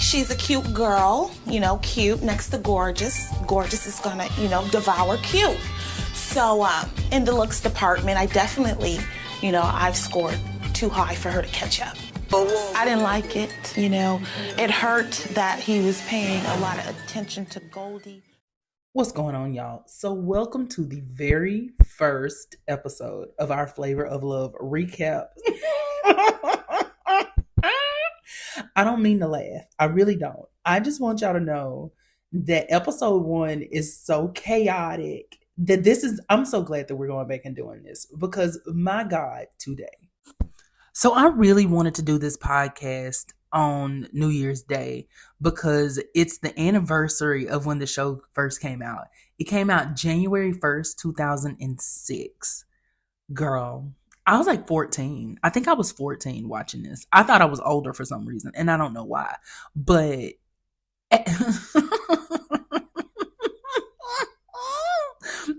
she's a cute girl, cute next to gorgeous. Gorgeous is gonna, devour cute. So in the looks department, I definitely, I've scored too high for her to catch up. I didn't like it, It hurt that he was paying a lot of attention to Goldie. What's going on, y'all? So welcome to the very first episode of our Flavor of Love recap. I don't mean to laugh. I really don't. I just want y'all to know that episode 1 is so chaotic that I'm so glad that we're going back and doing this because my God, today. So I really wanted to do this podcast on New Year's Day because it's the anniversary of when the show first came out. It came out January 1st, 2006. Girl, I was like 14. I think I was 14 watching this. I thought I was older for some reason, and I don't know why. But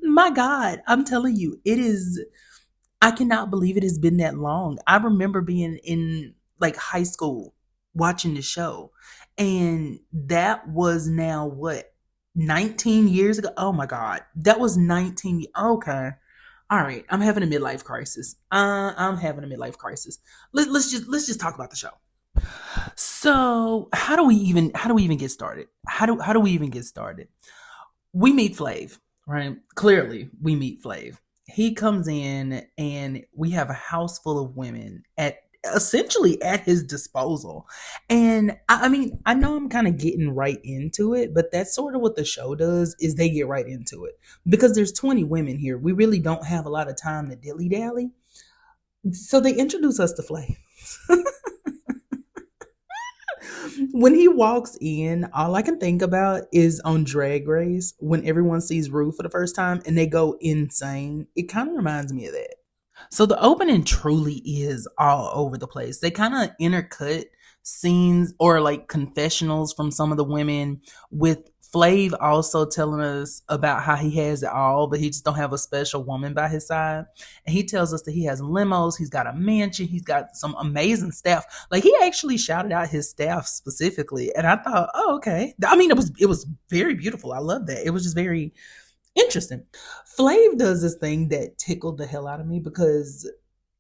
my God, I'm telling you, I cannot believe it has been that long. I remember being in like high school watching the show, and that was now what, 19 years ago? Oh my God, that was 19. Okay, all right. I'm having a midlife crisis. I'm having a midlife crisis. Let's just talk about the show. So how do we even get started? How do we even get started? We meet Flav, right? Clearly, we meet Flav. He comes in and we have a house full of women essentially at his disposal. And I mean, I know I'm kind of getting right into it, but that's sort of what the show does, is they get right into it. Because there's 20 women here. We really don't have a lot of time to dilly-dally. So they introduce us to Flav. When he walks in, all I can think about is on Drag Race, when everyone sees Rue for the first time and they go insane. It kind of reminds me of that. So the opening truly is all over the place. They kind of intercut scenes or like confessionals from some of the women, with Flav also telling us about how he has it all, but he just don't have a special woman by his side. And he tells us that he has limos, he's got a mansion, he's got some amazing staff. Like, he actually shouted out his staff specifically, and I thought, oh, okay. I mean, it was very beautiful. I love that. It was just very interesting. Flav does this thing that tickled the hell out of me because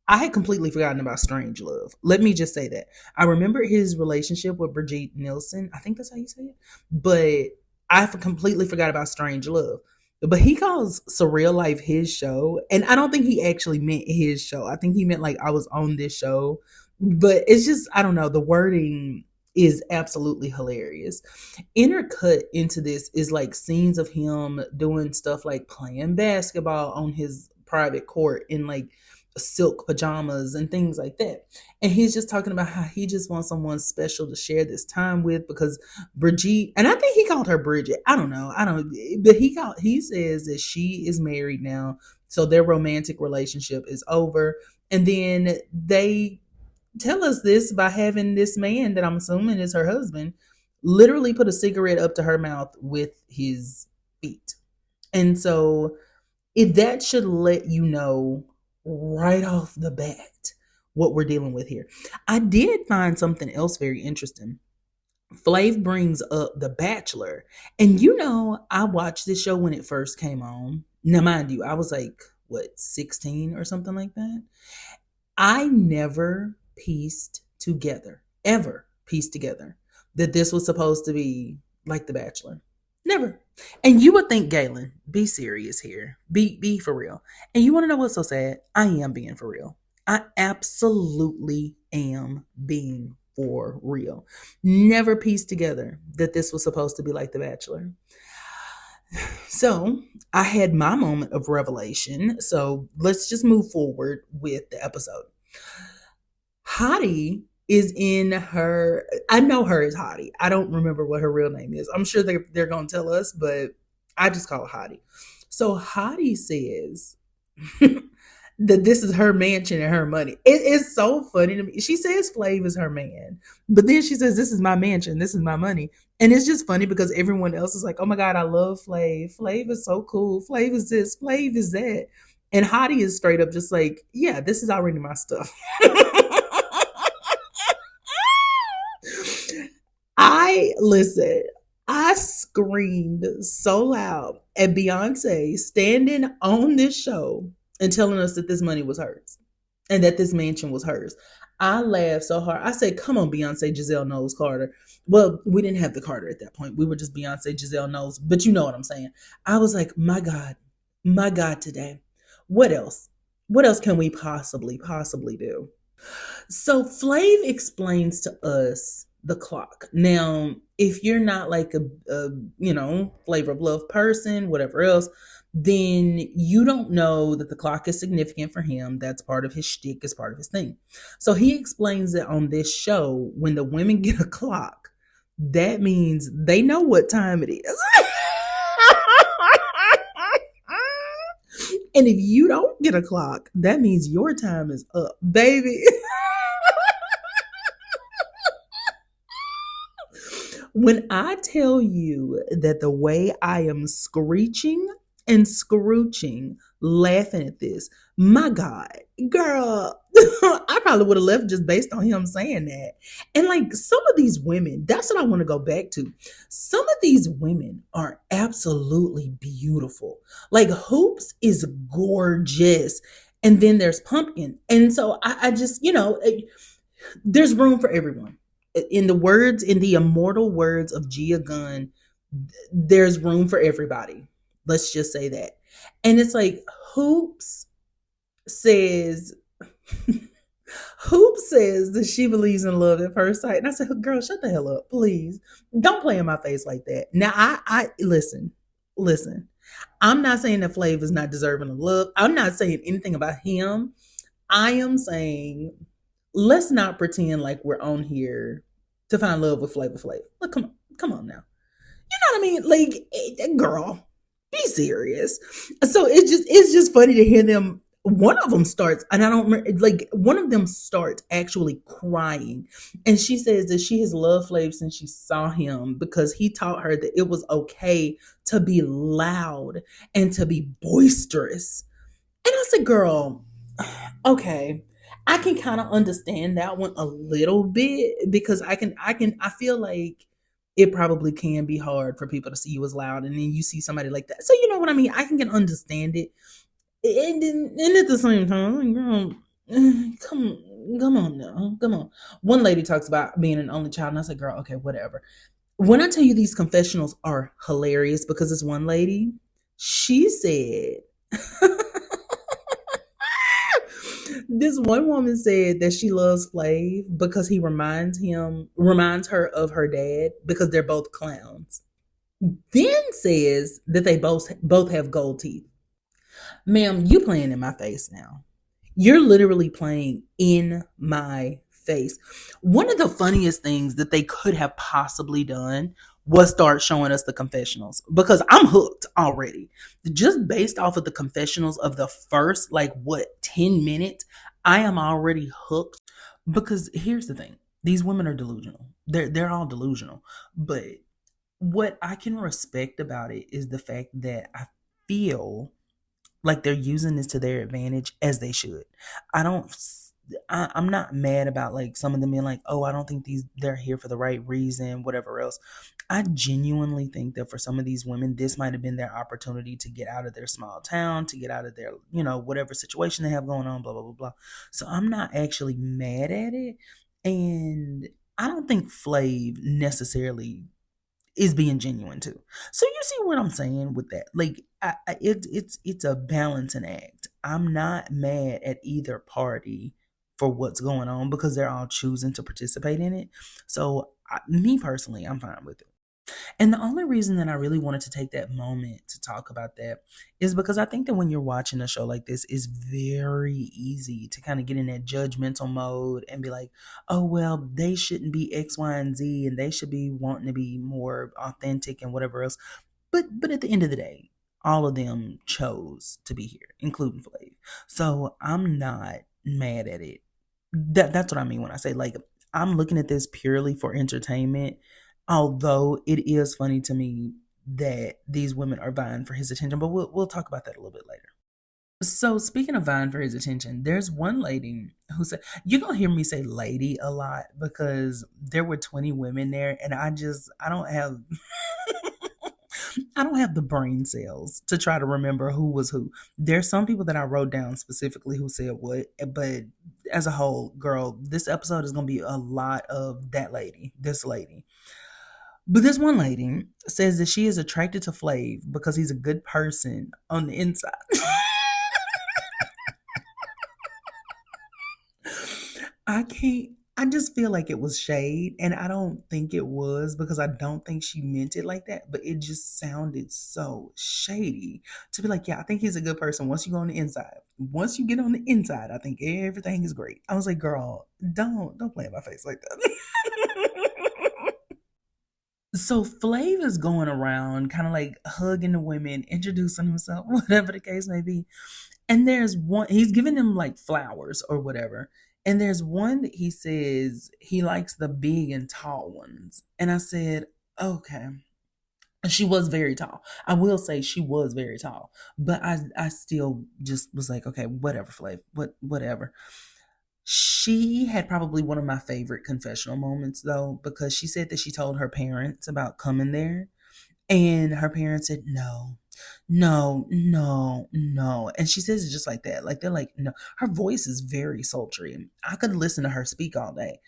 I had completely forgotten about Strange Love. Let me just say that. I remember his relationship with Brigitte Nielsen. I think that's how you say it. But I completely forgot about Strange Love. But he calls Surreal Life his show. And I don't think he actually meant his show. I think he meant like I was on this show. But it's just, I don't know. The wording is absolutely hilarious. Intercut into this is like scenes of him doing stuff like playing basketball on his private court in like silk pajamas and things like that. And he's just talking about how he just wants someone special to share this time with, because Brigitte, and I think he called her Bridget. I don't know. But he says that she is married now. So their romantic relationship is over. And then they tell us this by having this man that I'm assuming is her husband literally put a cigarette up to her mouth with his feet. And so if that should let you know right off the bat what we're dealing with here. I did find something else very interesting. Flav brings up The Bachelor. And I watched this show when it first came on. Now, mind you, I was like, 16 or something like that? I never ever pieced together that this was supposed to be like The Bachelor. Never. And you would think, Galen, be serious here. Be for real. And you want to know what's so sad? I am being for real. I absolutely am being for real. Never pieced together that this was supposed to be like The Bachelor. So I had my moment of revelation. So let's just move forward with the episode. Hottie is in her, I know her as Hottie. I don't remember what her real name is. I'm sure they're going to tell us, but I just call it Hottie. So Hottie says that this is her mansion and her money. It is so funny to me. She says Flav is her man, but then she says, this is my mansion, this is my money. And it's just funny because everyone else is like, oh my God, I love Flav. Flav is so cool. Flav is this, Flav is that. And Hottie is straight up just like, yeah, this is already my stuff. Listen, I screamed so loud at Beyonce standing on this show and telling us that this money was hers and that this mansion was hers. I laughed so hard. I said, come on, Beyonce, Giselle Knowles Carter. Well, we didn't have the Carter at that point. We were just Beyonce, Giselle Knowles, but you know what I'm saying. I was like, my God, today. What else? What else can we possibly do? So Flav explains to us the clock. Now, if you're not like a flavor of love person, whatever else, then you don't know that the clock is significant for him. That's part of his shtick, is part of his thing. So he explains that on this show, when the women get a clock, that means they know what time it is. And if you don't get a clock, that means your time is up, baby. When I tell you that the way I am screeching and scrooching laughing at this, my God, girl, I probably would have left just based on him saying that. And like some of these women, that's what I want to go back to. Some of these women are absolutely beautiful. Like Hoopz is gorgeous. And then there's Pumpkin. And so I just, there's room for everyone. In the immortal words of Gia Gunn, there's room for everybody. Let's just say that. And it's like Hoopz says that she believes in love at first sight. And I said, girl, shut the hell up, please. Don't play in my face like that. Now I listen. I'm not saying that Flav is not deserving of love. I'm not saying anything about him. I am saying, let's not pretend like we're on here to find love with Flavor Flav. Look, come on now. You know what I mean? Like, girl, be serious. So it's just funny to hear them. One of them starts, and I don't remember, like, one of them starts actually crying. And she says that she has loved Flav since she saw him because he taught her that it was okay to be loud and to be boisterous. And I said, girl, okay. I can kind of understand that one a little bit because I feel like it probably can be hard for people to see you as loud and then you see somebody like that. So you know what I mean? I can understand it. And at the same time, girl, come on now. Come on. One lady talks about being an only child and I said, girl, okay, whatever. When I tell you these confessionals are hilarious because this one lady, she said this one woman said that she loves Flav because he reminds her of her dad because they're both clowns. Then says that they both have gold teeth. Ma'am, you playing in my face now. You're literally playing in my face. One of the funniest things that they could have possibly done was start showing us the confessionals because I'm hooked already. Just based off of the confessionals of the first, 10 minutes, I am already hooked. Because here's the thing. These women are delusional. They're all delusional. But what I can respect about it is the fact that I feel like they're using this to their advantage as they should. I'm not mad about like some of them being like, oh, I don't think they're here for the right reason, whatever else. I genuinely think that for some of these women, this might have been their opportunity to get out of their small town, to get out of their, whatever situation they have going on, blah, blah, blah, blah. So I'm not actually mad at it. And I don't think Flav necessarily is being genuine too. So you see what I'm saying with that? Like, it's a balancing act. I'm not mad at either party for what's going on because they're all choosing to participate in it. So me personally, I'm fine with it. And the only reason that I really wanted to take that moment to talk about that is because I think that when you're watching a show like this, it's very easy to kind of get in that judgmental mode and be like, oh, well, they shouldn't be X, Y, and Z, and they should be wanting to be more authentic and whatever else. But at the end of the day, all of them chose to be here, including Flav. So I'm not mad at it. That's what I mean when I say, like, I'm looking at this purely for entertainment. Although it is funny to me that these women are vying for his attention, but we'll talk about that a little bit later. So speaking of vying for his attention, there's one lady who said, you're gonna hear me say lady a lot because there were 20 women there, and I don't have I don't have the brain cells to try to remember who was who. There's some people that I wrote down specifically who said what, but as a whole, girl, this episode is gonna be a lot of that lady, this lady. But this one lady says that she is attracted to Flav because he's a good person on the inside. I can't. I just feel like it was shade, and I don't think it was because I don't think she meant it like that. But it just sounded so shady to be like, yeah, I think he's a good person. Once you go on the inside, once you get on the inside, I think everything is great. I was like, girl, don't play in my face like that. So Flav is going around kind of like hugging the women, introducing himself, whatever the case may be. And there's one, he's giving them like flowers or whatever. And there's one that he says he likes the big and tall ones. And I said, okay. And she was very tall. I will say she was very tall. But I still just was like, okay, whatever, Flav, whatever. She had probably one of my favorite confessional moments though, because she said that she told her parents about coming there, and her parents said no, no, no, no. And she says it just like that. Like they're like, no. Her voice is very sultry. I could listen to her speak all day.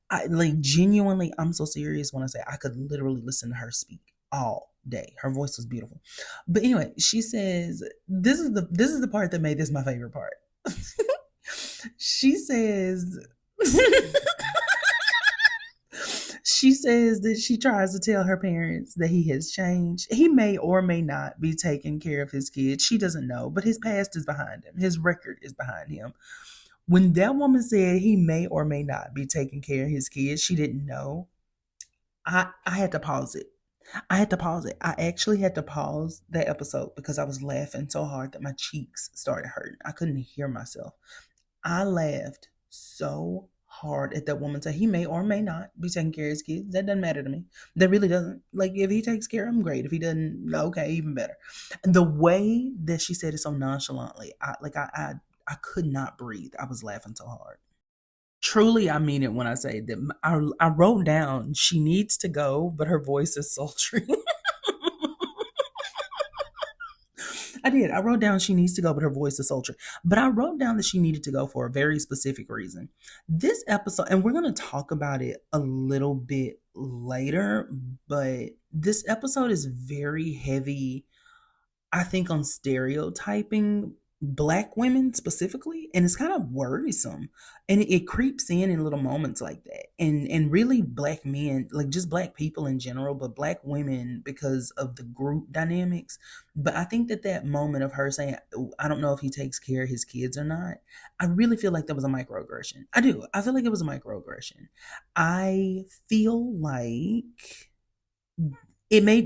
I like genuinely, I'm so serious when I say I could literally listen to her speak all day. Her voice was beautiful. But anyway, she says this is the part that made this my favorite part. She says she says that she tries to tell her parents that he has changed. He may or may not be taking care of his kids. She doesn't know, but his past is behind him. His record is behind him. When that woman said he may or may not be taking care of his kids, she didn't know. I had to pause it. I had to pause it. I actually had to pause that episode because I was laughing so hard that my cheeks started hurting. I couldn't hear myself. I laughed so hard at that woman say he may or may not be taking care of his kids. That doesn't matter to me. That really doesn't. Like if he takes care of them, great. If he doesn't, okay, even better. The way that she said it so nonchalantly, I could not breathe. I was laughing so hard. Truly, I mean it when I say that. I wrote down she needs to go, but her voice is sultry. I did. I wrote down she needs to go, but her voice is sultry. But I wrote down that she needed to go for a very specific reason. This episode, and we're going to talk about it a little bit later, but this episode is very heavy, I think, on stereotyping Black women specifically, and it's kind of worrisome, and it creeps in little moments like that, and really Black men, like just Black people in general, but Black women because of the group dynamics. But I think that that moment of her saying, I don't know if he takes care of his kids or not, I really feel like that was a microaggression. I feel like it was a microaggression. I feel like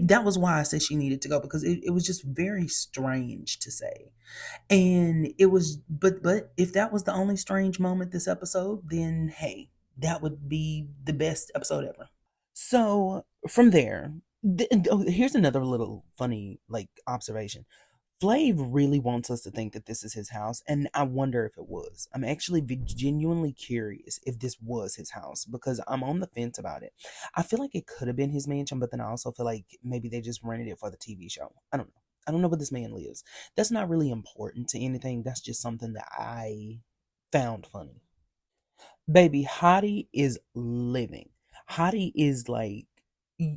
that was why I said she needed to go, because it was just very strange to say. And it was, but if that was the only strange moment this episode, then hey, that would be the best episode ever. So from there, here's another little funny like observation. Flav really wants us to think that this is his house, and I wonder if it was. I'm actually genuinely curious if this was his house because I'm on the fence about it. I feel like it could have been his mansion, but then I also feel like maybe they just rented it for the TV show. I don't know. I don't know where this man lives. That's not really important to anything. That's just something that I found funny. Baby, Hottie is living. Hottie is like,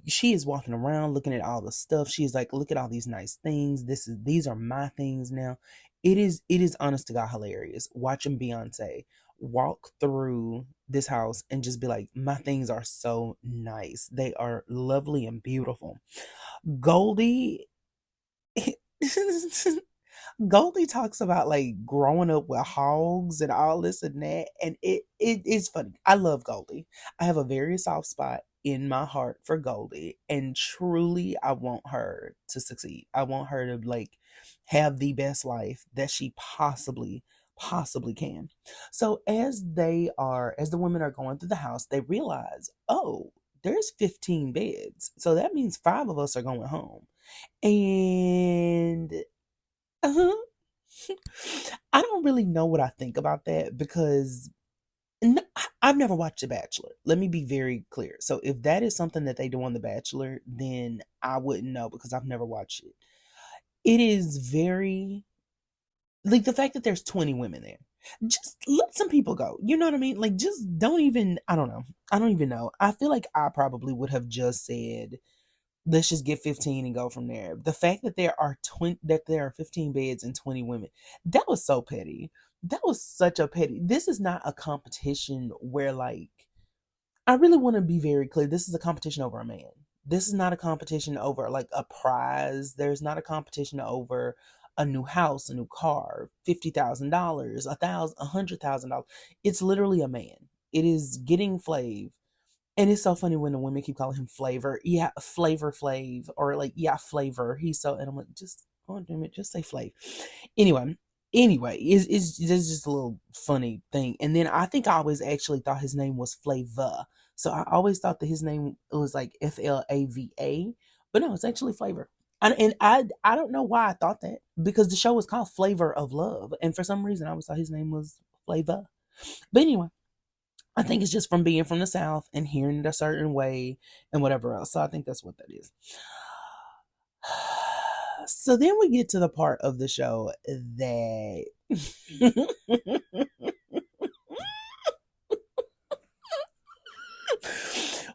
she is walking around looking at all the stuff. She is like, look at all these nice things. These are my things now. It is honest to God hilarious watching Beyonce walk through this house and just be like, my things are so nice. They are lovely and beautiful. Goldie Goldie talks about like growing up with hogs and all this and that, and it is funny. I love Goldie. I have a very soft spot in my heart for Goldie, and truly, I want her to succeed. I want her to like have the best life that she possibly can. So as the women are going through the house, they realize, oh, there's 15 beds, so that means 5 of us are going home, and uh-huh. I don't really know what I think about that because I've never watched The Bachelor. Let me be very clear. So if that is something that they do on The Bachelor, then I wouldn't know because I've never watched it. It is very like the fact that there's 20 women there. Just let some people go. You know what I mean? Like just don't even I don't know. I don't even know. I feel like I probably would have just said let's just get 15 and go from there. The fact that there are 15 beds and 20 women, that was so petty. That was such a petty. This is not a competition where like I really want to be very clear. This is a competition over a man. This is not a competition over like a prize. There's not a competition over a new house, a new car, $50,000, $100,000. It's literally a man. It is getting Flav, and it's so funny when the women keep calling him Flavor. Yeah, Flavor Flav. Or like, yeah, Flavor. He's so, and I'm like, just, oh, damn it, just say Flav. Anyway, it's just a little funny thing. And then I think I always actually thought his name was Flava. So I always thought that his name was like Flava. But no, it's actually Flavor. And I don't know why I thought that. Because the show was called Flavor of Love. And for some reason, I always thought his name was Flava. But anyway. I think it's just from being from the South and hearing it a certain way and whatever else. So I think that's what that is. So then we get to the part of the show that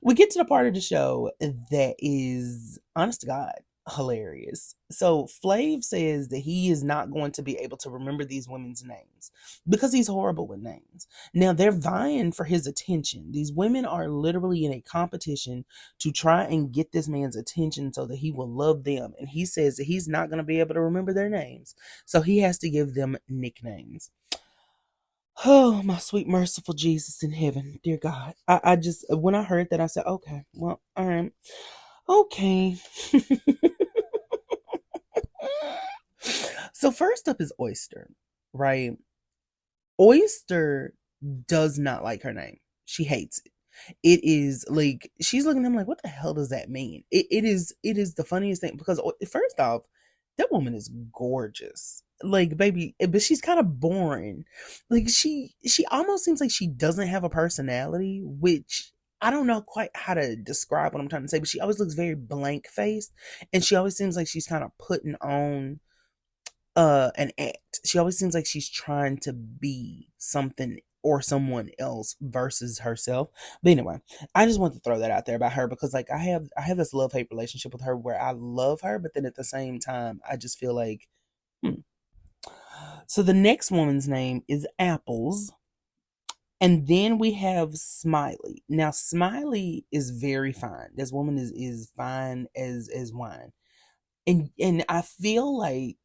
we get to the part of the show that is, honest to God, hilarious. So Flav says that he is not going to be able to remember these women's names because he's horrible with names. Now they're vying for his attention. These women are literally in a competition to try and get this man's attention so that he will love them. And he says that he's not going to be able to remember their names. So he has to give them nicknames. Oh, my sweet, merciful Jesus in heaven, dear God. I just, when I heard that, I said, okay, well, all right, okay. So first up is Oyster, right? Oyster does not like her name. She hates it. It is like, she's looking at him like, what the hell does that mean? It is the funniest thing because first off, that woman is gorgeous. Like, baby, but she's kind of boring. Like she almost seems like she doesn't have a personality, which I don't know quite how to describe what I'm trying to say, but she always looks very blank faced and she always seems like she's kind of putting on an act. She always seems like she's trying to be something or someone else versus herself. But anyway, I just want to throw that out there about her because like I have this love-hate relationship with her where I love her, but then at the same time I just feel like So the next woman's name is Apples. And then we have Smiley. Now Smiley is very fine. This woman is fine as wine. And I feel like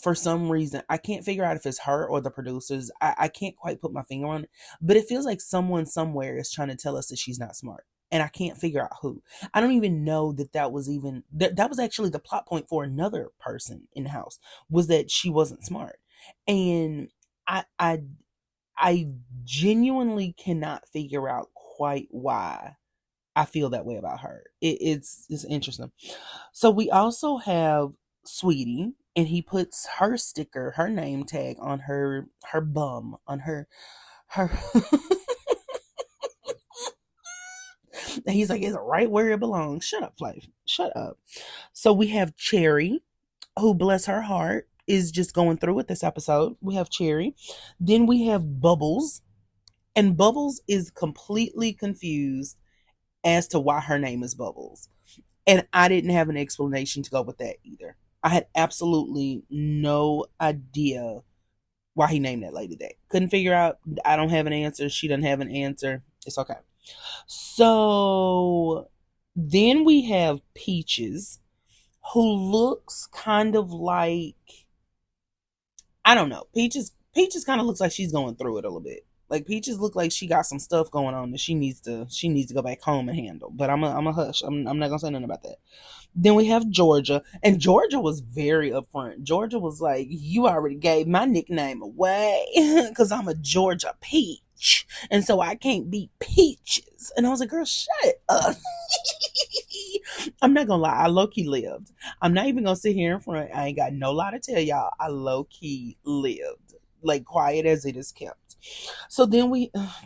for some reason, I can't figure out if it's her or the producers. I can't quite put my finger on it, but it feels like someone somewhere is trying to tell us that she's not smart. And I can't figure out who. I don't even know that was even, that was actually the plot point for another person in the house, was that she wasn't smart. And I genuinely cannot figure out quite why I feel that way about her. It's interesting. So we also have Sweetie, and he puts her sticker, her name tag on her bum, on her and he's like, it's right where it belongs. Shut up, Flav. Shut up. So we have Cherry, who, bless her heart, is just going through it this episode. We have Cherry. Then we have Bubbles. And Bubbles is completely confused as to why her name is Bubbles. And I didn't have an explanation to go with that either. I had absolutely no idea why he named that lady that. Couldn't figure out. I don't have an answer. She doesn't have an answer. It's okay. So then we have Peaches, who looks kind of like, I don't know. Peaches kind of looks like she's going through it a little bit. Like Peaches look like she got some stuff going on that she needs to go back home and handle. But I'm a hush. I'm not gonna say nothing about that. Then we have Georgia, and Georgia was very upfront. Georgia was like, "You already gave my nickname away because I'm a Georgia peach, and so I can't be Peaches." And I was like, "Girl, shut up." I'm not gonna lie, I low key lived. I'm not even gonna sit here in front. I ain't got no lie to tell y'all. I low key lived, like quiet as it is kept. So then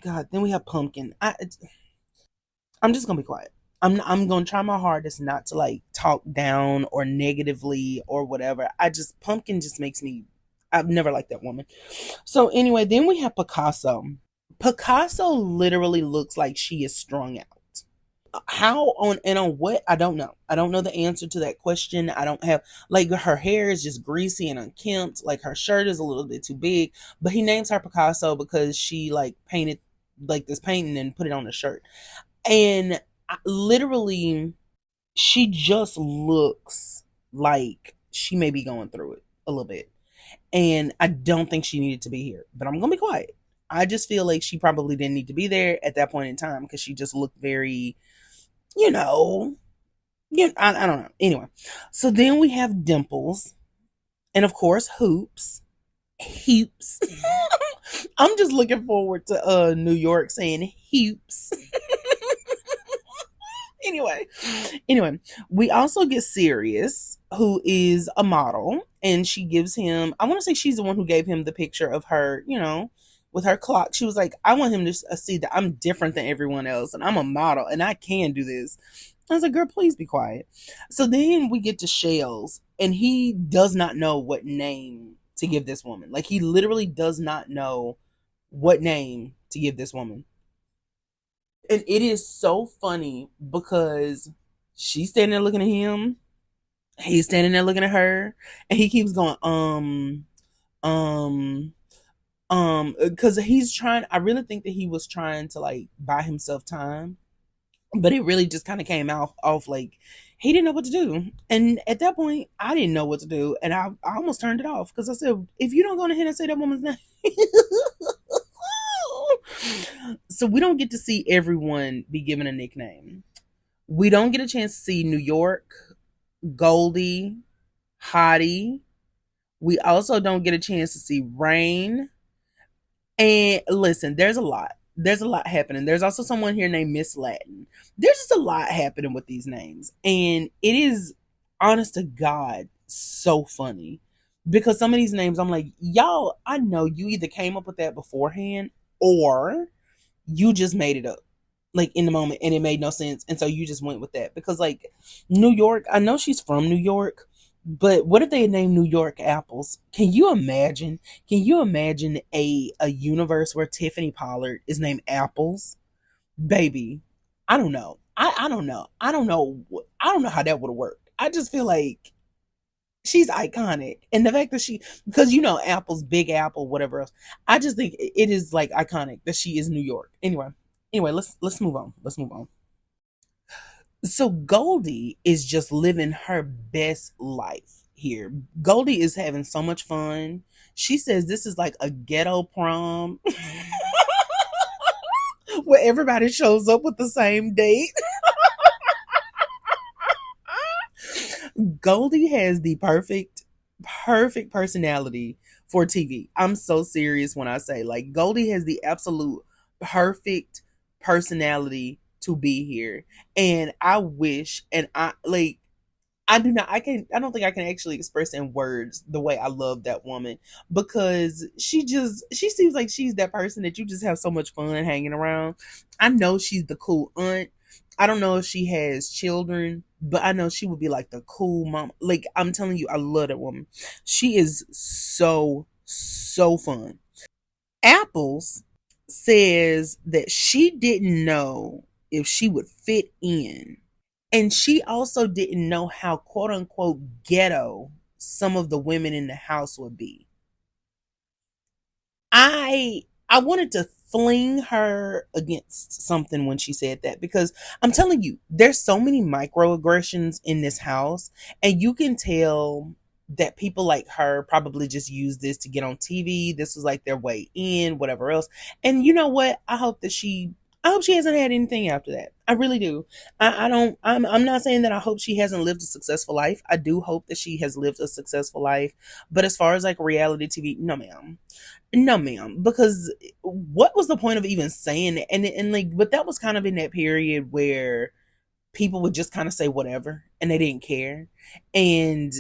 God, then we have pumpkin. I'm just gonna be quiet. I'm gonna try my hardest not to like talk down or negatively or whatever. Pumpkin just makes me. I've never liked that woman. So anyway, then we have Picasso. Picasso literally looks like she is strung out. How on and on what? I don't know. I don't know the answer to that question. I don't have like her hair is just greasy and unkempt. Like her shirt is a little bit too big. But he names her Picasso because she like painted like this painting and put it on the shirt. And literally, she just looks like she may be going through it a little bit. And I don't think she needed to be here. But I'm gonna be quiet. I just feel like she probably didn't need to be there at that point in time because she just looked very, you know, I don't know. Anyway, so then we have Dimples, and of course Hoopz. Hoopz. I'm just looking forward to New York saying Hoopz. anyway, we also get Sirius, who is a model, and she gives him. I want to say she's the one who gave him the picture of her, with her clock. She was like, I want him to see that I'm different than everyone else and I'm a model and I can do this. I was like, girl, please be quiet. So then we get to Shells, and he does not know what name to give this woman. Like, he literally does not know what name to give this woman. And it is so funny because she's standing there looking at him. He's standing there looking at her. And he keeps going, because I really think that he was trying to like buy himself time, but it really just kind of came off like he didn't know what to do. And at that point, I didn't know what to do, and I almost turned it off because I said, if you don't go ahead and say that woman's name. So we don't get to see everyone be given a nickname. We don't get a chance to see New York, Goldie, Hottie. We also don't get a chance to see Rain. And listen, there's a lot. There's a lot happening. There's also someone here named Miss Latin. There's just a lot happening with these names. And it is, honest to God, so funny. Because some of these names, I'm like, y'all, I know you either came up with that beforehand or you just made it up. Like, in the moment, and it made no sense. And so you just went with that. Because, like, New York, I know she's from New York. But what if they had named New York Apples? Can you imagine? Can you imagine a universe where Tiffany Pollard is named Apples? Baby, I don't know. I don't know. I don't know. I don't know how that would have worked. I just feel like she's iconic. And the fact that because Apple's Big Apple, whatever else. I just think it is like iconic that she is New York. Anyway, let's move on. Let's move on. So Goldie is just living her best life here. Goldie is having so much fun. She says this is like a ghetto prom where everybody shows up with the same date. Goldie has the perfect personality for TV. I'm so serious when I say, like, Goldie has the absolute perfect personality to be here. And I wish, and I don't think I can actually express in words the way I love that woman, because she seems like she's that person that you just have so much fun hanging around. I know she's the cool aunt. I don't know if she has children, but I know she would be like the cool mom. Like, I'm telling you, I love that woman. She is so fun. Apples says that she didn't know if she would fit in. And she also didn't know how quote unquote ghetto some of the women in the house would be. I wanted to fling her against something when she said that, because I'm telling you, there's so many microaggressions in this house, and you can tell that people like her probably just use this to get on TV. This was like their way in, whatever else. And you know what? I hope she hasn't had anything after that. I really do. I'm not saying that I hope she hasn't lived a successful life. I do hope that she has lived a successful life. But as far as like reality TV, no ma'am. No ma'am. Because what was the point of even saying it? And like, but that was kind of in that period where people would just kind of say whatever and they didn't care. And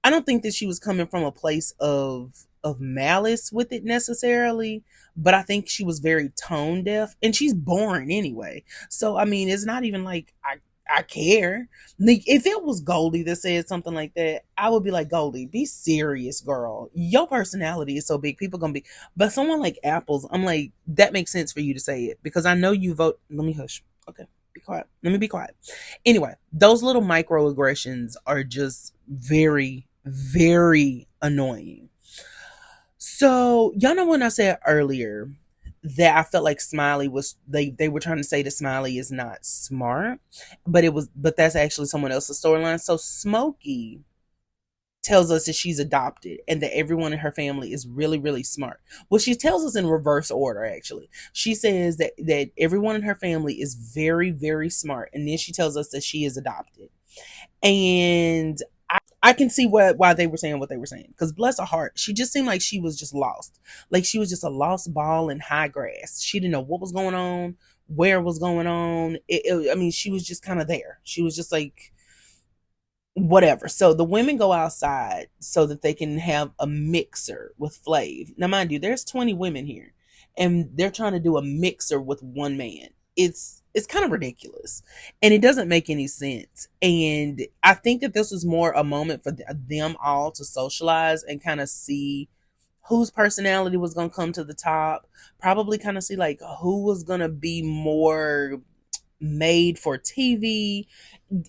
I don't think that she was coming from a place of malice with it necessarily, but I think she was very tone deaf, and she's boring anyway. So I mean, it's not even like I care. Like, if it was Goldie that said something like that, I would be like, Goldie, be serious, girl. Your personality is so big, people gonna be. But someone like Apples, I'm like, that makes sense for you to say it because I know you vote. Let me hush. Okay, be quiet. Let me be quiet. Anyway, those little microaggressions are just very, very annoying. So y'all know when I said earlier that I felt like Smiley was they were trying to say that Smiley is not smart, but that's actually someone else's storyline. So Smokey tells us that she's adopted and that everyone in her family is really, really smart. Well, she tells us in reverse order, actually. She says that everyone in her family is very, very smart, and then she tells us that she is adopted. And I can see why they were saying what they were saying. Because bless her heart, she just seemed like she was just lost. Like she was just a lost ball in high grass. She didn't know what was going on, where it was going on. I mean, she was just kind of there. She was just like, whatever. So the women go outside so that they can have a mixer with Flav. Now, mind you, there's 20 women here, and they're trying to do a mixer with one man. It's kind of ridiculous, and it doesn't make any sense. And I think that this was more a moment for them all to socialize and kind of see whose personality was going to come to the top. Probably kind of see like who was going to be more made for TV.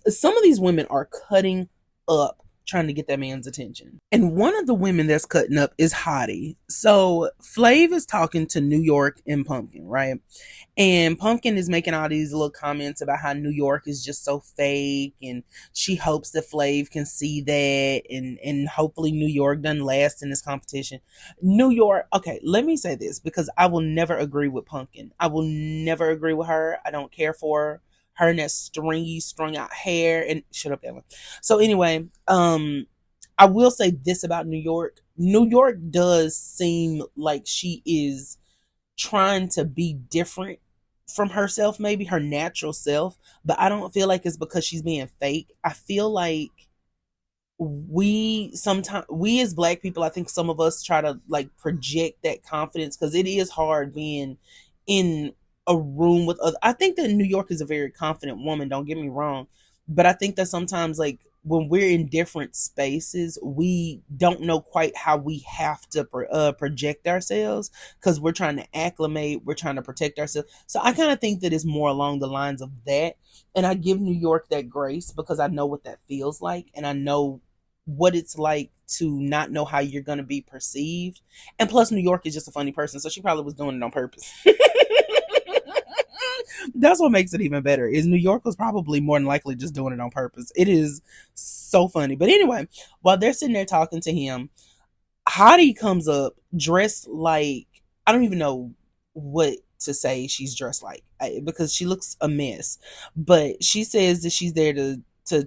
Some of these women are cutting up trying to get that man's attention. And one of the women that's cutting up is Hottie. So Flav is talking to New York and Pumpkin, right? And Pumpkin is making all these little comments about how New York is just so fake, and she hopes that Flav can see that, and hopefully New York doesn't last in this competition. New York, okay, let me say this because I will never agree with Pumpkin. I will never agree with her. I don't care for her. Her and that strung out hair, and shut up, Ellen. So anyway, I will say this about New York. New York does seem like she is trying to be different from herself, maybe her natural self, but I don't feel like it's because she's being fake. I feel like we as black people, I think some of us try to like project that confidence because it is hard being in a room with other. I think that New York is a very confident woman, don't get me wrong, but I think that sometimes like when we're in different spaces, we don't know quite how we have to project ourselves because we're trying to acclimate, we're trying to protect ourselves. So I kind of think that it's more along the lines of that. And I give New York that grace because I know what that feels like, and I know what it's like to not know how you're going to be perceived. And plus, New York is just a funny person, so she probably was doing it on purpose. That's what makes it even better. Is New York was probably more than likely just doing it on purpose. It is so funny. But anyway, while they're sitting there talking to him, Hottie comes up dressed like, I don't even know what to say she's dressed like because she looks a mess. But she says that she's there to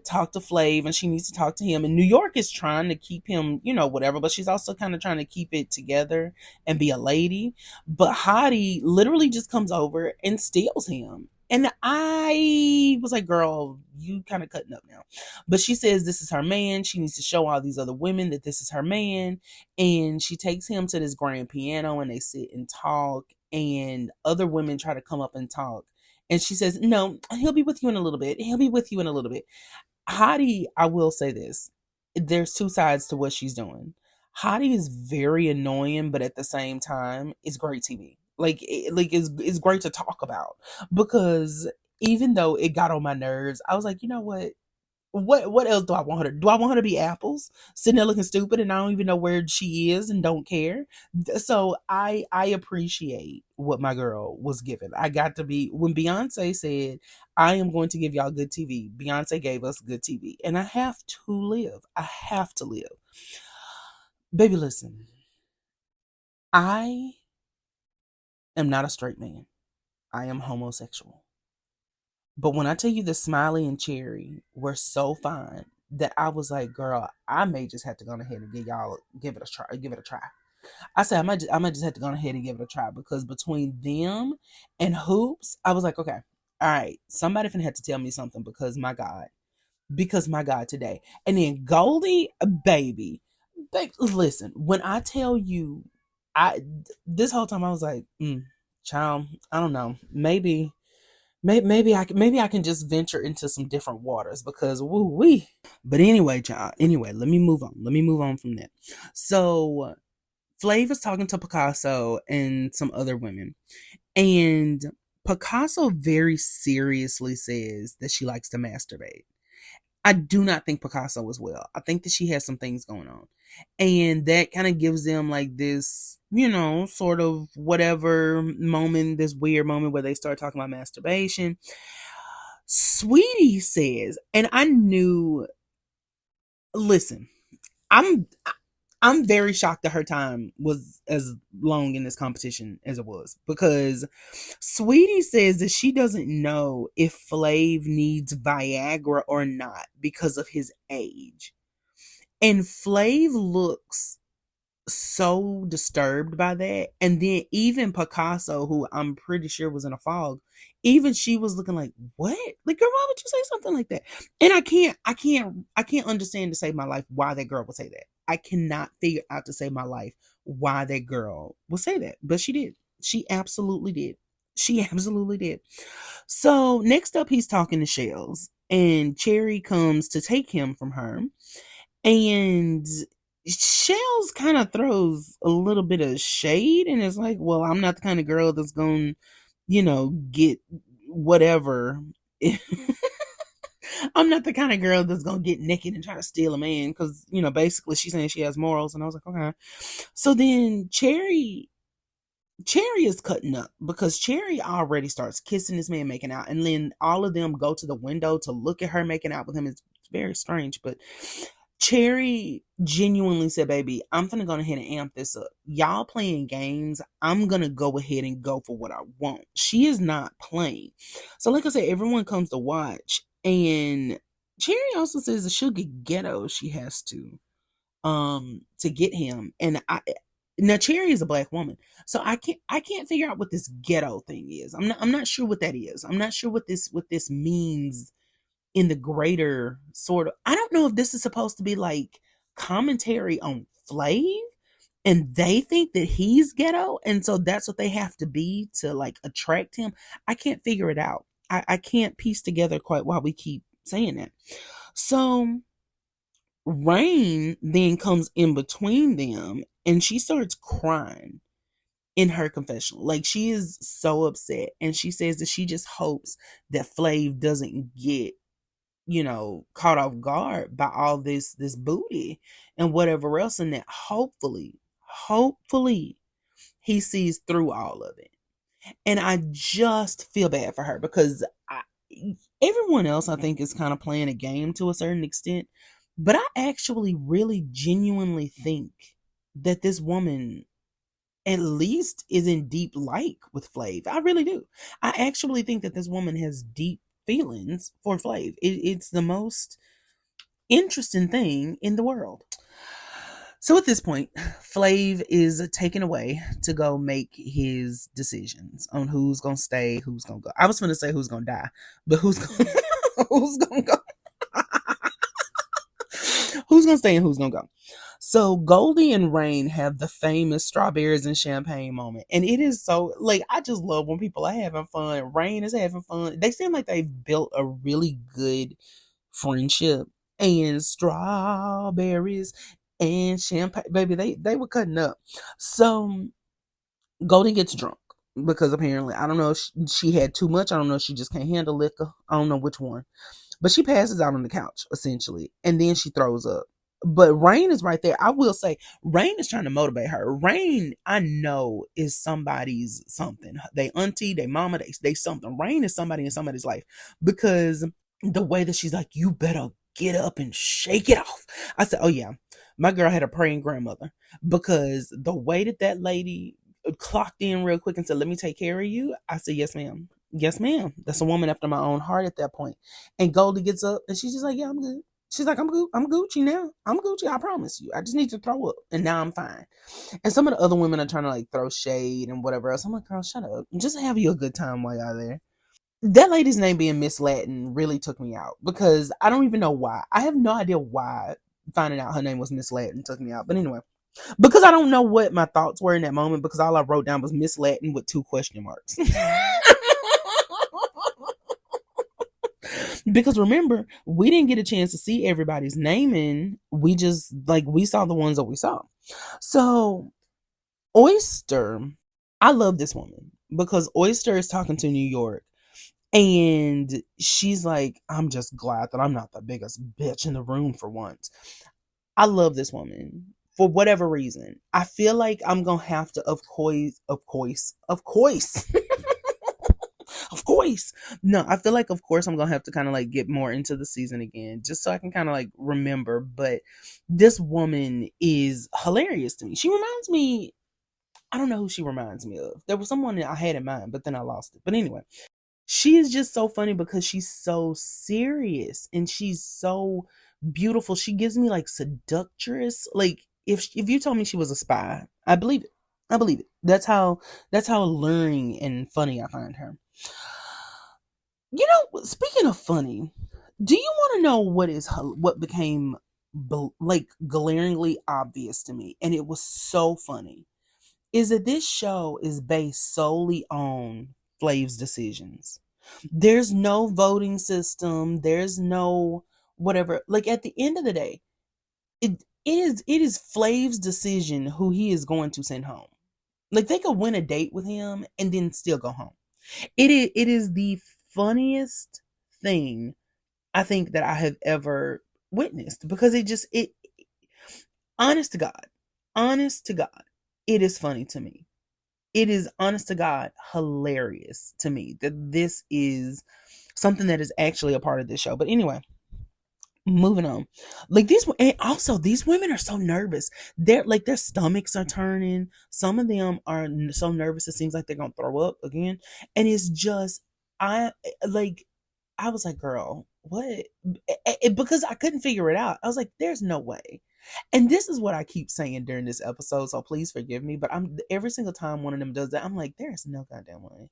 talk to Flav, and she needs to talk to him. And New York is trying to keep him, whatever, but she's also kind of trying to keep it together and be a lady. But Hottie literally just comes over and steals him. And I was like, girl, you kind of cutting up now. But she says this is her man. She needs to show all these other women that this is her man. And she takes him to this grand piano and they sit and talk. And other women try to come up and talk. And she says, no, he'll be with you in a little bit. He'll be with you in a little bit. Hottie, I will say this. There's two sides to what she's doing. Hottie is very annoying, but at the same time, it's great TV. It's great to talk about because even though it got on my nerves, I was like, you know what? What else do I want her to do? I want her to be Apples, sitting there looking stupid, and I don't even know where she is and don't care. So I appreciate what my girl was given. I got to be, when Beyonce said, I am going to give y'all good TV, Beyonce gave us good TV. And I have to live. I have to live. Baby, listen. I am not a straight man. I am homosexual. But when I tell you the Smiley and Cherry were so fine that I was like, girl, I may just have to go ahead and give it a try. Give it a try. I said I might just have to go ahead and give it a try because between them and Hoopz, I was like, okay, all right, somebody finna have to tell me something because my God today. And then Goldie, baby, listen, when I tell you, I this whole time I was like, child, I don't know, maybe I can just venture into some different waters because woo wee. But anyway, child. Anyway, let me move on. Let me move on from that. So Flav is talking to Picasso and some other women, and Picasso very seriously says that she likes to masturbate. I do not think Picasso is well. I think that she has some things going on. And that kind of gives them like this, sort of whatever moment, this weird moment where they start talking about masturbation. Sweetie says, and I knew, listen, I'm I'm very shocked that her time was as long in this competition as it was because Sweetie says that she doesn't know if Flav needs Viagra or not because of his age. And Flav looks so disturbed by that. And then even Picasso, who I'm pretty sure was in a fog, even she was looking like, what? Like, girl, why would you say something like that? And I can't understand to save my life why that girl would say that. I cannot figure out to save my life why that girl would say that. But she did. She absolutely did. She absolutely did. So next up, he's talking to Shells, and Cherry comes to take him from her. And Shells kind of throws a little bit of shade and is like, well, I'm not the kind of girl that's going to, get whatever. I'm not the kind of girl that's going to get naked and try to steal a man because, basically she's saying she has morals. And I was like, okay. So then Cherry is cutting up because Cherry already starts kissing this man making out. And then all of them go to the window to look at her making out with him. It's very strange, but Cherry genuinely said, baby, I'm finna go ahead and amp this up. Y'all playing games. I'm gonna go ahead and go for what I want. She is not playing. So like I said, everyone comes to watch. And Cherry also says that she'll get ghetto if she has to get him. And now Cherry is a black woman. So I can't figure out what this ghetto thing is. I'm not sure what that is. I'm not sure what this means in the greater sort of, I don't know if this is supposed to be like commentary on Flav and they think that he's ghetto and so that's what they have to be to like attract him. I can't figure it out. I can't piece together quite why we keep saying that. So Rain then comes in between them and she starts crying in her confessional. Like she is so upset and she says that she just hopes that Flav doesn't get caught off guard by all this booty and whatever else, and that hopefully he sees through all of it. And I just feel bad for her because everyone else I think is kind of playing a game to a certain extent, but I actually really genuinely think that this woman at least is in deep like with Flav. I really do. I actually think that this woman has deep feelings for Flav. It's the most interesting thing in the world. So at this point, Flav is taken away to go make his decisions on who's gonna stay, who's gonna go. I was gonna say who's gonna die, but who's gonna go? Who's gonna stay and who's gonna go? So Goldie and Rain have the famous strawberries and champagne moment. And it is so, like, I just love when people are having fun. Rain is having fun. They seem like they've built a really good friendship. And strawberries and champagne, baby, they were cutting up. So Goldie gets drunk because apparently, I don't know if she had too much. I don't know if she just can't handle liquor. I don't know which one. But she passes out on the couch, essentially. And then she throws up. But Rain is right there. I will say, Rain is trying to motivate her. Rain, I know, is somebody's something. They auntie, they mama, they something. Rain is somebody in somebody's life. Because the way that she's like, you better get up and shake it off. I said, oh yeah, my girl had a praying grandmother. Because the way that lady clocked in real quick and said, let me take care of you. I said, yes, ma'am. Yes, ma'am. That's a woman after my own heart at that point. And Goldie gets up and she's just like, yeah, I'm good. She's like, I'm good. I'm Gucci now. I'm Gucci. I promise you. I just need to throw up. And now I'm fine. And some of the other women are trying to like throw shade and whatever else. I'm like, girl, shut up. Just have you a good time while y'all there. That lady's name being Miss Latin really took me out because I don't even know why. I have no idea why finding out her name was Miss Latin took me out. But anyway, because I don't know what my thoughts were in that moment because all I wrote down was Miss Latin with 2 question marks. Because remember, we didn't get a chance to see everybody's naming. We just we saw the ones that we saw. So Oyster, I love this woman because Oyster is talking to New York and she's like, I'm just glad that I'm not the biggest bitch in the room for once. I love this woman for whatever reason. I feel like I'm gonna have to, of course, of course. No, I feel like, of course, I'm gonna have to kind of get more into the season again, just so I can kind of remember. But this woman is hilarious to me. She reminds me. I don't know who she reminds me of. There was someone that I had in mind, but then I lost it. But anyway, she is just so funny because she's so serious and she's so beautiful. She gives me seductress. If you told me she was a spy, I believe it. I believe it. That's how alluring and funny I find her. Speaking of funny, do you want to know what became glaringly obvious to me, and it was so funny, is that this show is based solely on Flav's decisions. There's no voting system. There's no whatever. At the end of the day, it is Flav's decision who he is going to send home. They could win a date with him and then still go home. It is the funniest thing I think that I have ever witnessed because it honest to God, it is funny to me. It is, honest to God, hilarious to me that this is something that is actually a part of this show. But anyway, moving on. These women are so nervous. Their stomachs are turning. Some of them are so nervous it seems like they're gonna throw up again. And it's just, I was like, girl, what? Because I couldn't figure it out. I was like, there's no way. And this is what I keep saying during this episode, so please forgive me. But every single time one of them does that, I'm like, there is no goddamn way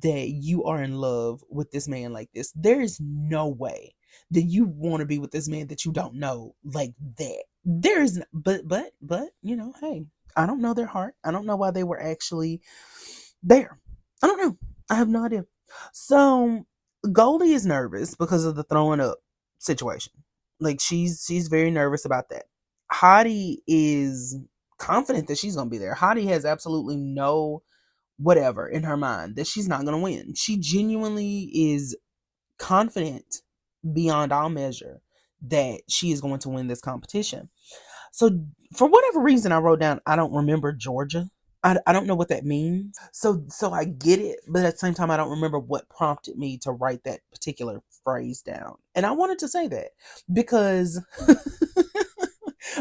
that you are in love with this man like this. There is no way that you want to be with this man that you don't know like that. There is, but hey, I don't know their heart. I don't know why they were actually there. I don't know. I have no idea. So Goldie is nervous because of the throwing up situation. She's very nervous about that. Hottie is confident that she's gonna be there. Hottie has absolutely no whatever in her mind that she's not gonna win. She genuinely is confident beyond all measure that she is going to win this competition. So for whatever reason, I wrote down, I don't remember Georgia. I don't know what that means. So I get it, but at the same time, I don't remember what prompted me to write that particular phrase down. And I wanted to say that because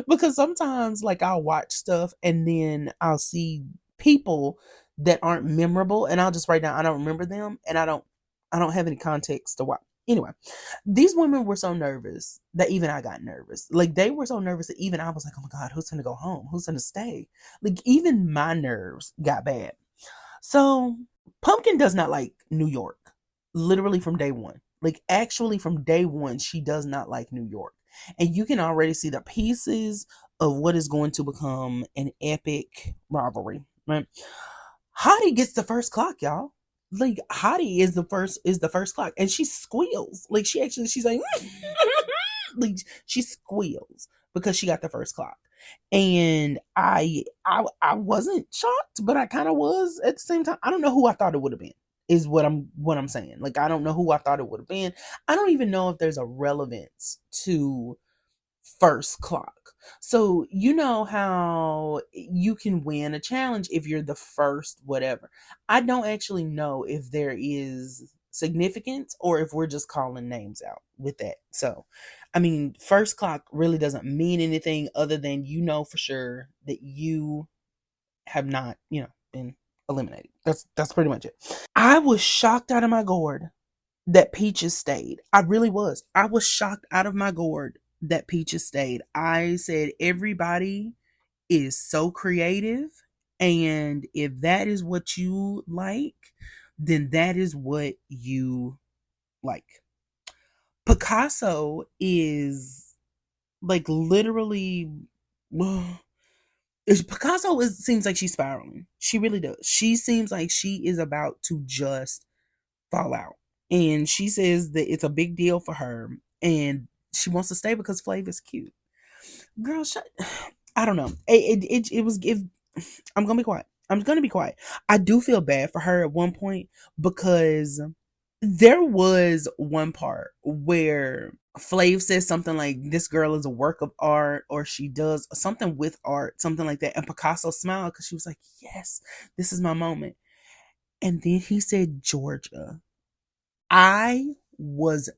because sometimes I'll watch stuff and then I'll see people that aren't memorable and I'll just write down I don't remember them and I don't have any context to why. Anyway, these women were so nervous that even I got nervous. They were so nervous that even I was like, oh my God, who's going to go home? Who's going to stay? Even my nerves got bad. So Pumpkin does not like New York, literally from day one. Actually from day one, she does not like New York. And you can already see the pieces of what is going to become an epic rivalry, right? Hottie gets the first clock, y'all. Hottie is the first clock, and she squeals. She's like, she squeals because she got the first clock. And I wasn't shocked, but I kind of was at the same time. I don't know who I thought it would have been, is what I'm saying. I don't know who I thought it would have been. I don't even know if there's a relevance to first clock. So you know how you can win a challenge if you're the first whatever. I don't actually know if there is significance or if we're just calling names out with that. So I mean, first clock really doesn't mean anything other than for sure that you have not, been eliminated. That's pretty much it. I was shocked out of my gourd that Peaches stayed. I really was. I was shocked out of my gourd that Peaches stayed. I said everybody is so creative, and if that is what you like, then that is what you like. Picasso is like literally Picasso seems like she's spiraling. She really does. She seems like she is about to just fall out. And she says that it's a big deal for her and she wants to stay because Flav is cute. Girl, shut. I don't know. It was. I'm gonna be quiet. I'm gonna be quiet. I do feel bad for her at one point because there was one part where Flav says something like, "This girl is a work of art," or she does something with art, something like that. And Picasso smiled because she was like, "Yes, this is my moment." And then he said, "Georgia." I was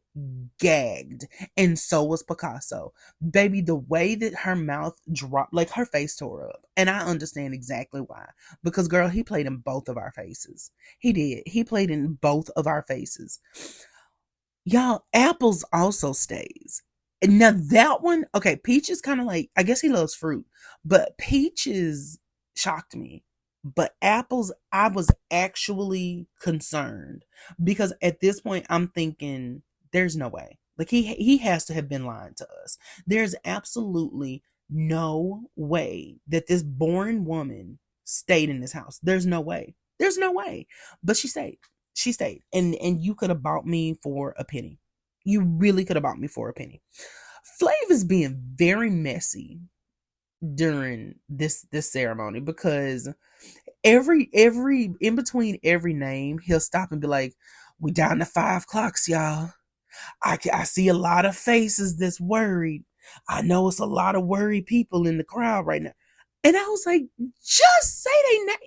gagged, and so was Picasso. Baby, the way that her mouth dropped, like her face tore up. And I understand exactly why. Because, girl, he played in both of our faces. He did. He played in both of our faces. Y'all, Apples also stays. Now, that one, okay, Peach is kind of like, I guess he loves fruit, but Peaches shocked me. But Apples, I was actually concerned because at this point I'm thinking there's no way. Like he has to have been lying to us. There's absolutely no way that this boring woman stayed in this house. There's no way. There's no way. But she stayed. She stayed. And you could have bought me for a penny. You really could have bought me for a penny. Flav is being very messy during this ceremony because every in between every name he'll stop and be like, "We down to 5 clocks, y'all. I see a lot of faces that's worried. I know it's a lot of worried people in the crowd right now." And I was like, just say they name.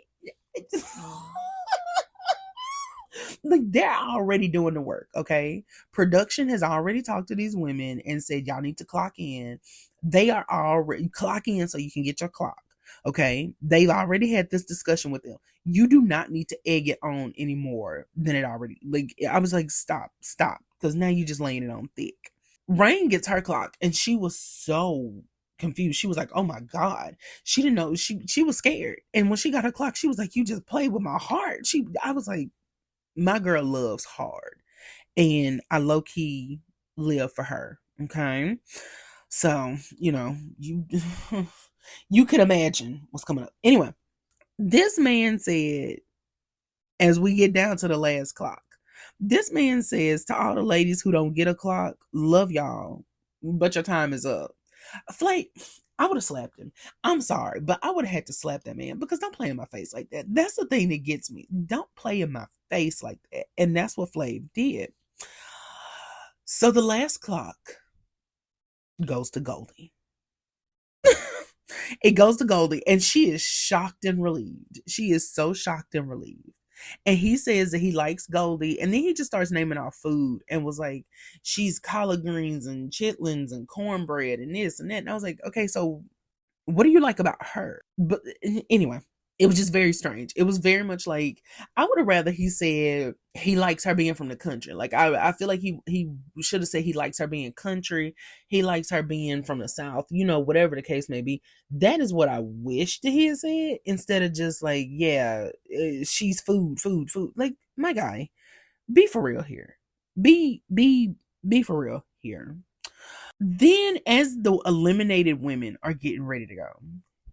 Like, they're already doing the work, okay? Production has already talked to these women and said, y'all need to clock in. They are already clock in so you can get your clock, okay? They've already had this discussion with them. You do not need to egg it on any more than it already, like, I was like, stop, because now you're just laying it on thick. Rain gets her clock and she was so confused. She was like, oh my God. She didn't know. She was scared. And when she got her clock, she was like, you just played with my heart. I was like, my girl loves hard. And I low-key live for her. Okay. So, you you could imagine what's coming up. Anyway, this man said, as we get down to the last clock, this man says to all the ladies who don't get a clock, love y'all, but your time is up. Flake, I would have slapped him. I'm sorry, but I would have had to slap that man because don't play in my face like that. That's the thing that gets me. Don't play in my face like that. And that's what Flav did. So the last clock goes to Goldie. It goes to Goldie, and she is shocked and relieved. She is so shocked and relieved. And he says that he likes Goldie, and then he just starts naming off food and was like, she's collard greens and chitlins and cornbread and this and that. And I was like, okay, so what do you like about her? But anyway, it was just very strange. It was very much like, I would have rather he said he likes her being from the country. Like, I feel like he should have said he likes her being country. He likes her being from the South, whatever the case may be. That is what I wish that he had said instead of just like, yeah, she's food. Like, my guy, be for real here. Be for real here. Then, as the eliminated women are getting ready to go,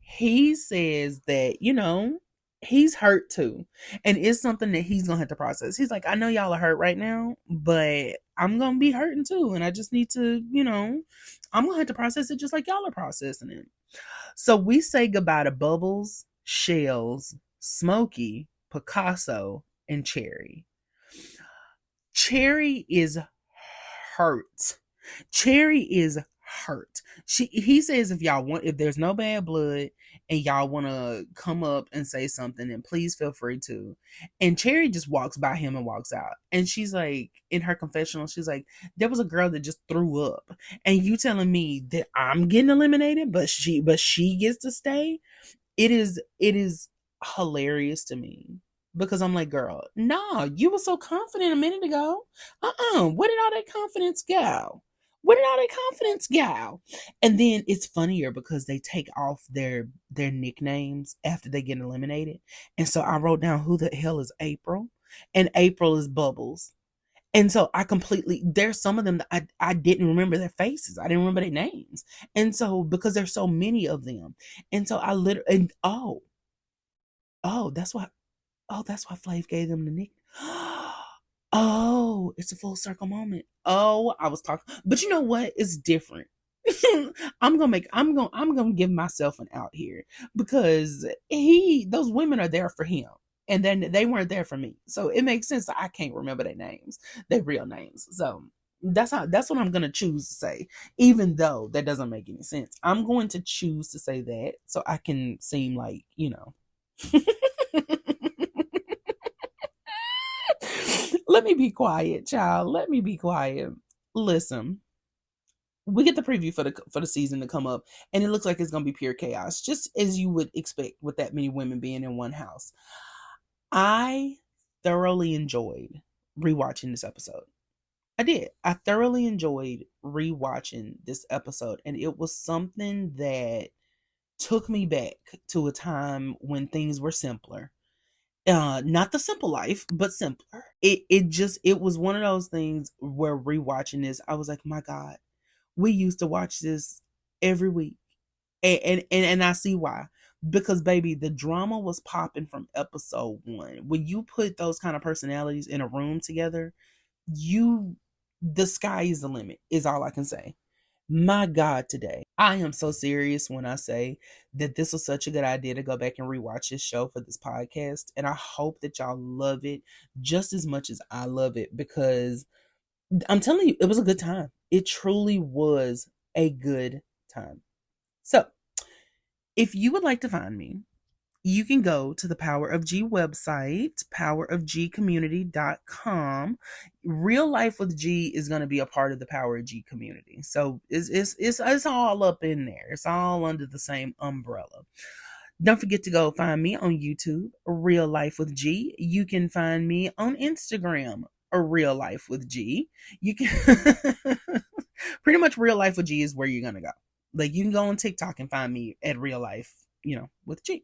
he says that, he's hurt too. And it's something that he's going to have to process. He's like, I know y'all are hurt right now, but I'm going to be hurting too. And I just need to, I'm going to have to process it just like y'all are processing it. So we say goodbye to Bubbles, Shells, Smokey, Picasso, and Cherry. Cherry is hurt. Cherry is hurt. He says if there's no bad blood and y'all want to come up and say something, then please feel free to. And Cherry just walks by him and walks out. And she's like, in her confessional, she's like, there was a girl that just threw up. And you telling me that I'm getting eliminated, but she gets to stay? It is hilarious to me. Because I'm like, girl, nah, you were so confident a minute ago. Where did all that confidence go? And then it's funnier because they take off their nicknames after they get eliminated. And so I wrote down, who the hell is April? and April is Bubbles. And so there's some of them that I didn't remember their faces. I didn't remember their names. And so, because there's so many of them. And so I literally, and oh, that's why Flav gave them the nick. Oh, it's a full circle moment. Oh, I was talking, but you know what? It's different. I'm gonna give myself an out here, because those women are there for him, and then they weren't there for me. So it makes sense that I can't remember their names, their real names. So that's what I'm gonna choose to say, even though that doesn't make any sense. I'm going to choose to say that so I can seem like, Let me be quiet, child. Let me be quiet. Listen, we get the preview for the season to come up, and it looks like it's gonna be pure chaos, just as you would expect with that many women being in one house. I thoroughly enjoyed rewatching this episode. I did. I thoroughly enjoyed rewatching this episode, and it was something that took me back to a time when things were simpler. Not the simple life, but simpler. It was one of those things where rewatching this, I was like, my God, we used to watch this every week. And I see why. Because baby, the drama was popping from episode 1. When you put those kind of personalities in a room together, the sky is the limit, is all I can say. My God, today. I am so serious when I say that this was such a good idea to go back and rewatch this show for this podcast. And I hope that y'all love it just as much as I love it, because I'm telling you, it was a good time. It truly was a good time. So, if you would like to find me, you can go to the Power of G website, powerofgcommunity.com. Real Life with G is going to be a part of the Power of G community. So it's all up in there. It's all under the same umbrella. Don't forget to go find me on YouTube, Real Life with G. You can find me on Instagram, A Real Life with G. You can pretty much Real Life with G is where you're going to go. Like, you can go on TikTok and find me at Real Life, with G.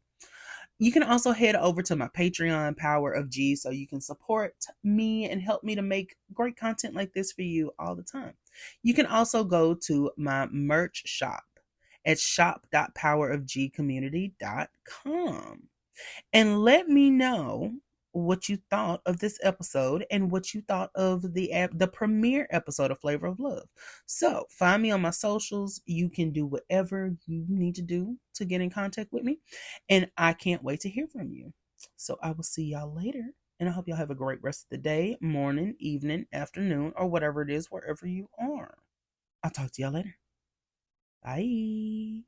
You can also head over to my Patreon, Power of G, so you can support me and help me to make great content like this for you all the time. You can also go to my merch shop at shop.powerofgcommunity.com and let me know what you thought of this episode and what you thought of the premiere episode of Flavor of Love. So find me on my socials. You can do whatever you need to do to get in contact with me, and I can't wait to hear from you. So I will see y'all later, and I hope y'all have a great rest of the day, morning, evening, afternoon, or whatever it is, wherever you are. I'll talk to y'all later. Bye.